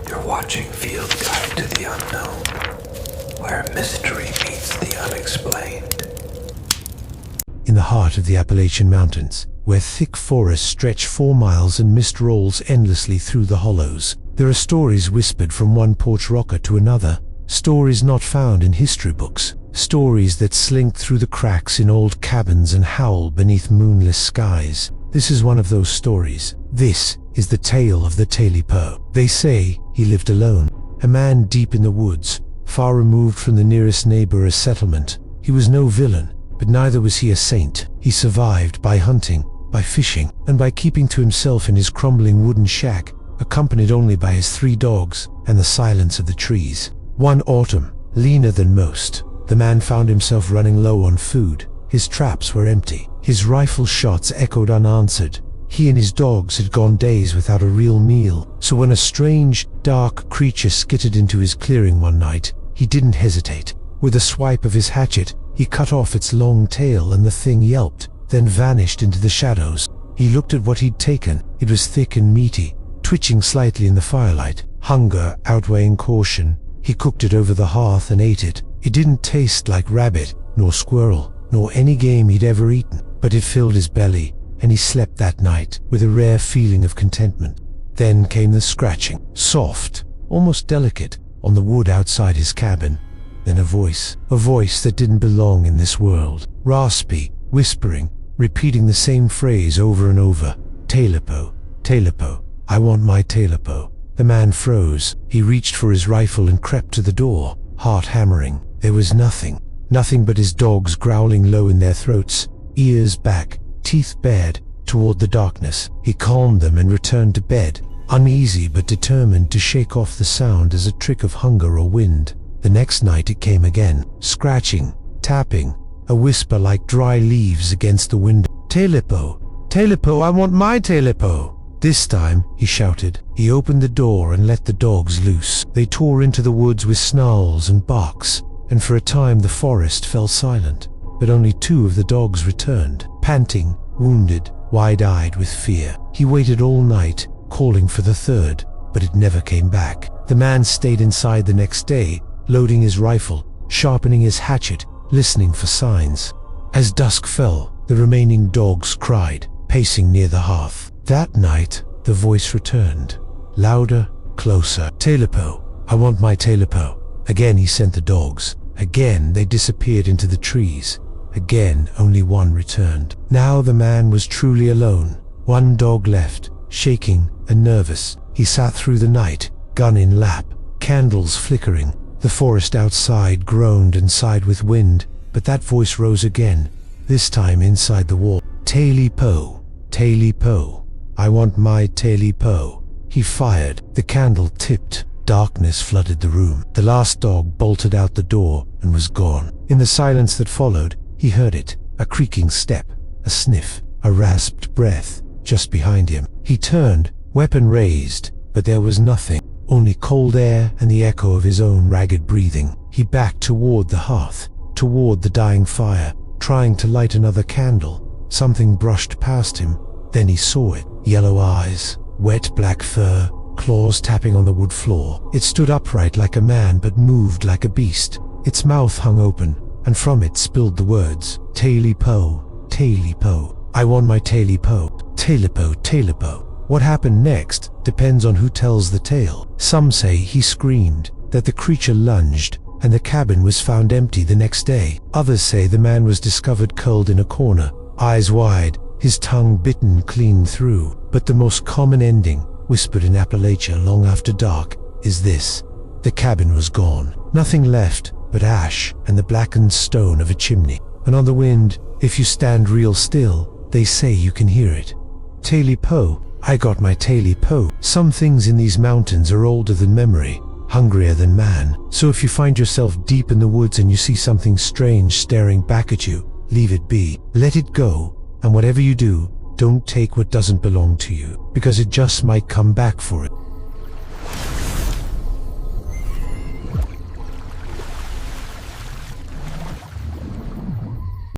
You're watching Field Guide to the Unknown, where mystery meets the unexplained. In the heart of the Appalachian Mountains, where thick forests stretch 4 miles and mist rolls endlessly through the hollows, there are stories whispered from one porch rocker to another, stories not found in history books, stories that slink through the cracks in old cabins and howl beneath moonless skies. This is one of those stories. This is the tale of the Tailypo. They say he lived alone, a man deep in the woods, far removed from the nearest neighbor or settlement. He was no villain, but neither was he a saint. He survived by hunting, by fishing, and by keeping to himself in his crumbling wooden shack, accompanied only by his 3 dogs and the silence of the trees. One autumn, leaner than most, the man found himself running low on food. His traps were empty. His rifle shots echoed unanswered. He and his dogs had gone days without a real meal. So when a strange, dark creature skittered into his clearing one night, he didn't hesitate. With a swipe of his hatchet, he cut off its long tail and the thing yelped, then vanished into the shadows. He looked at what he'd taken. It was thick and meaty, twitching slightly in the firelight. Hunger outweighing caution, he cooked it over the hearth and ate it. It didn't taste like rabbit, nor squirrel, nor any game he'd ever eaten, but it filled his belly, and he slept that night with a rare feeling of contentment. Then came the scratching, soft, almost delicate, on the wood outside his cabin. Then a voice that didn't belong in this world, raspy, whispering, repeating the same phrase over and over. Tailypo, Tailypo, I want my Tailypo. The man froze. He reached for his rifle and crept to the door, heart hammering. There was nothing but his dogs growling low in their throats, ears back, teeth bared, toward the darkness. He calmed them and returned to bed, uneasy but determined to shake off the sound as a trick of hunger or wind. The next night it came again, scratching, tapping, a whisper like dry leaves against the window. Tailypo, Tailypo, I want my Tailypo. This time, he shouted. He opened the door and let the dogs loose. They tore into the woods with snarls and barks, and for a time the forest fell silent. But only 2 of the dogs returned, panting, wounded, wide-eyed with fear. He waited all night, calling for the 3rd, but it never came back. The man stayed inside the next day, loading his rifle, sharpening his hatchet, listening for signs. As dusk fell, the remaining dogs cried, pacing near the hearth. That night, the voice returned, louder, closer. Tailypo, I want my Tailypo. Again he sent the dogs. Again they disappeared into the trees. Again only one returned. Now the man was truly alone. 1 dog left, shaking and nervous. He sat through the night, gun in lap, candles flickering. The forest outside groaned and sighed with wind, but that voice rose again, this time inside the wall. Tailypo, Tailypo, I want my Tailypo. He fired. The candle tipped. Darkness flooded the room. The last dog bolted out the door and was gone. In the silence that followed, he heard it, a creaking step, a sniff, a rasped breath, just behind him. He turned, weapon raised, but there was nothing, only cold air and the echo of his own ragged breathing. He backed toward the hearth, toward the dying fire, trying to light another candle. Something brushed past him. Then he saw it. Yellow eyes, wet black fur, claws tapping on the wood floor. It stood upright like a man but moved like a beast. Its mouth hung open, and from it spilled the words, Tailypo, Tailypo, I want my Tailypo, Tailypo, Tailypo. What happened next depends on who tells the tale. Some say he screamed, that the creature lunged, and the cabin was found empty the next day. Others say the man was discovered curled in a corner, eyes wide, his tongue bitten clean through. But the most common ending, whispered in Appalachia long after dark, is this. The cabin was gone. Nothing left but ash and the blackened stone of a chimney. And on the wind, if you stand real still, they say you can hear it. Tailypo, I got my Tailypo. Some things in these mountains are older than memory, hungrier than man. So if you find yourself deep in the woods and you see something strange staring back at you, leave it be. Let it go. And whatever you do, don't take what doesn't belong to you, because it just might come back for it.